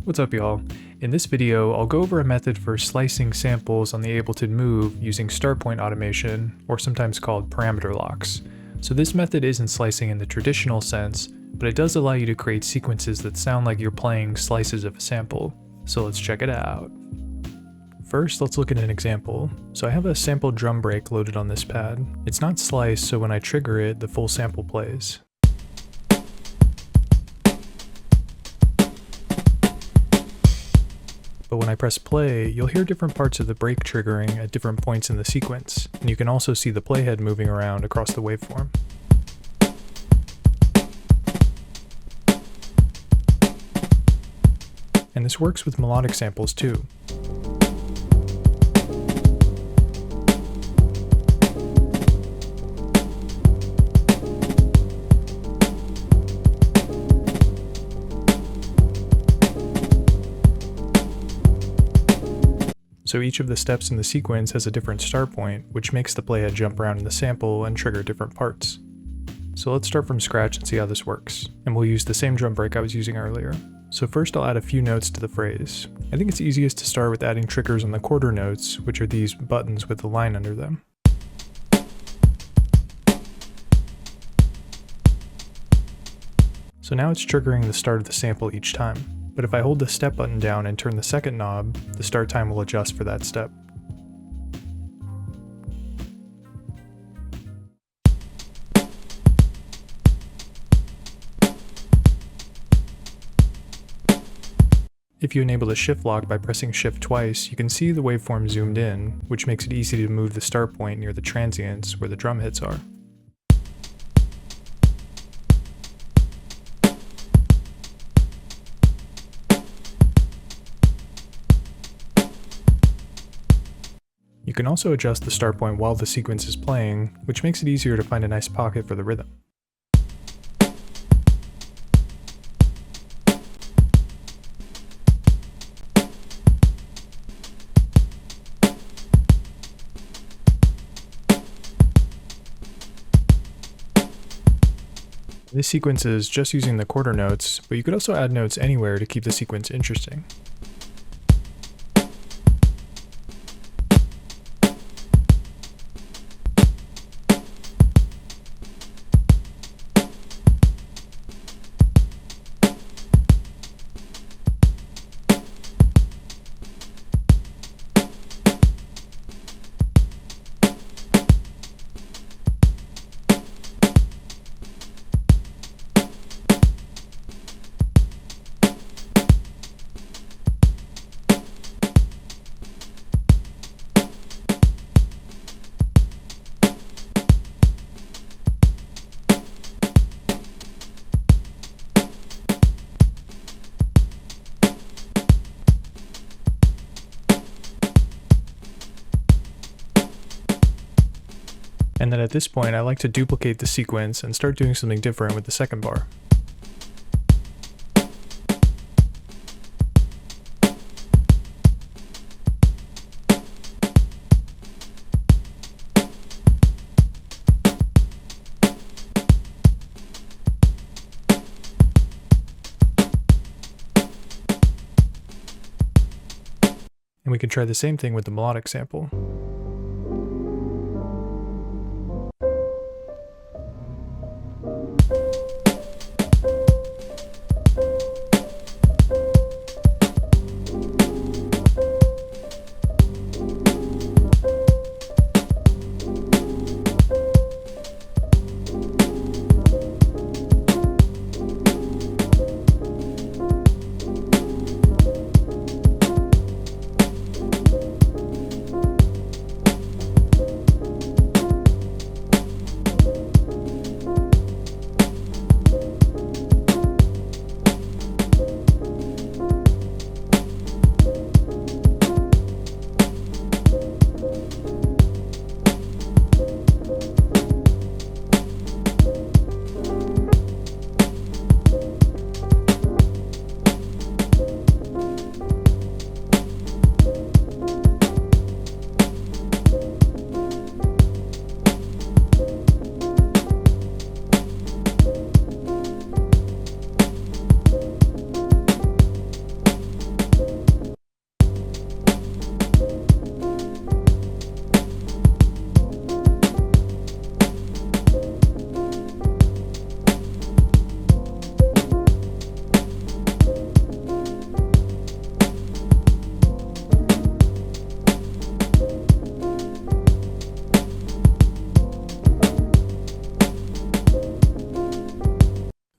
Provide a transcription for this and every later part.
What's up, y'all? In this video, I'll go over a method for slicing samples on the Ableton Move using start point automation, or sometimes called parameter locks. So this method isn't slicing in the traditional sense, but it does allow you to create sequences that sound like you're playing slices of a sample. So let's check it out. First, let's look at an example. So I have a sample drum break loaded on this pad. It's not sliced, so when I trigger it, the full sample plays. But when I press play, you'll hear different parts of the break triggering at different points in the sequence, and you can also see the playhead moving around across the waveform. And this works with melodic samples too. So each of the steps in the sequence has a different start point, which makes the playhead jump around in the sample and trigger different parts. So let's start from scratch and see how this works. And we'll use the same drum break I was using earlier. So first I'll add a few notes to the phrase. I think it's easiest to start with adding triggers on the quarter notes, which are these buttons with a line under them. So now it's triggering the start of the sample each time. But if I hold the step button down and turn the second knob, the start time will adjust for that step. If you enable the shift lock by pressing shift twice, you can see the waveform zoomed in, which makes it easy to move the start point near the transients where the drum hits are. You can also adjust the start point while the sequence is playing, which makes it easier to find a nice pocket for the rhythm. This sequence is just using the quarter notes, but you could also add notes anywhere to keep the sequence interesting. And then at this point, I like to duplicate the sequence and start doing something different with the second bar. And we can try the same thing with the melodic sample.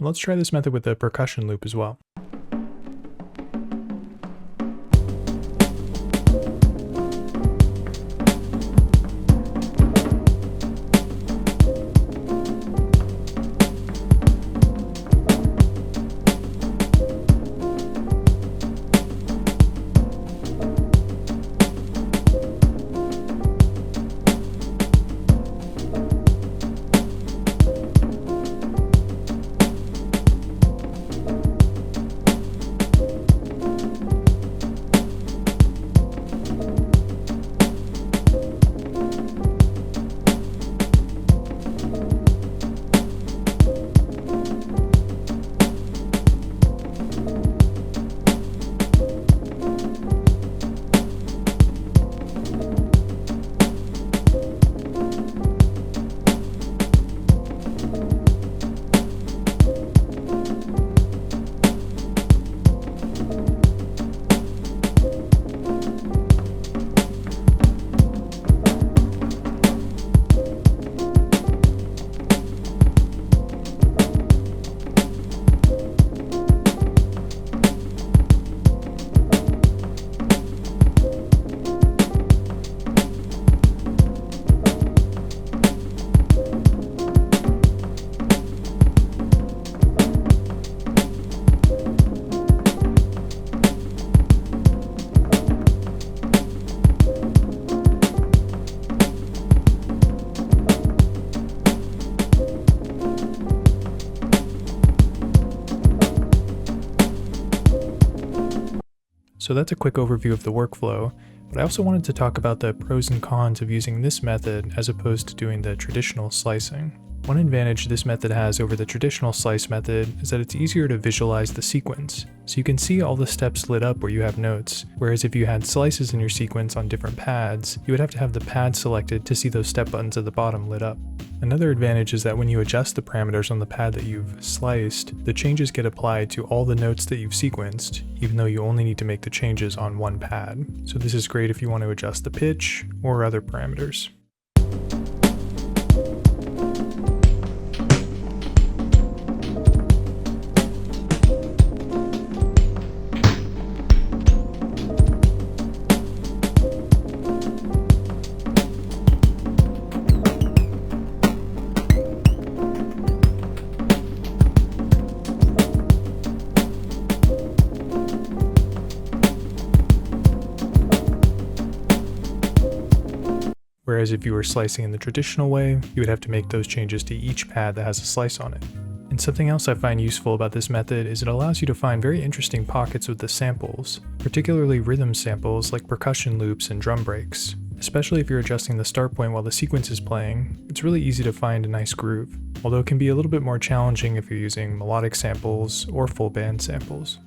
Let's try this method with the percussion loop as well. So that's a quick overview of the workflow, but I also wanted to talk about the pros and cons of using this method as opposed to doing the traditional slicing. One advantage this method has over the traditional slice method is that it's easier to visualize the sequence, so you can see all the steps lit up where you have notes, whereas if you had slices in your sequence on different pads, you would have to have the pad selected to see those step buttons at the bottom lit up. Another advantage is that when you adjust the parameters on the pad that you've sliced, the changes get applied to all the notes that you've sequenced, even though you only need to make the changes on one pad. So this is great if you want to adjust the pitch or other parameters. Whereas if you were slicing in the traditional way, you would have to make those changes to each pad that has a slice on it. And something else I find useful about this method is it allows you to find very interesting pockets with the samples, particularly rhythm samples like percussion loops and drum breaks. Especially if you're adjusting the start point while the sequence is playing, it's really easy to find a nice groove, although it can be a little bit more challenging if you're using melodic samples or full band samples.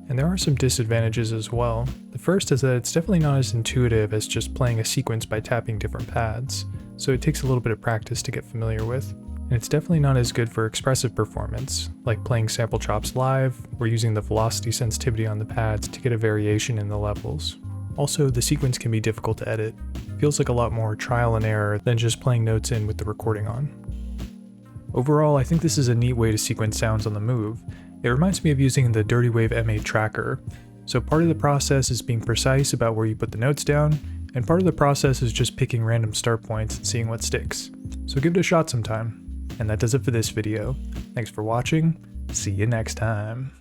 And there are some disadvantages as well. The first is that it's definitely not as intuitive as just playing a sequence by tapping different pads, so it takes a little bit of practice to get familiar with. And it's definitely not as good for expressive performance, like playing sample chops live or using the velocity sensitivity on the pads to get a variation in the levels. Also, the sequence can be difficult to edit. It feels like a lot more trial and error than just playing notes in with the recording on. Overall, I think this is a neat way to sequence sounds on the move. It reminds me of using the Dirty Wave M8 tracker. So part of the process is being precise about where you put the notes down, and part of the process is just picking random start points and seeing what sticks. So give it a shot sometime. And that does it for this video. Thanks for watching. See you next time.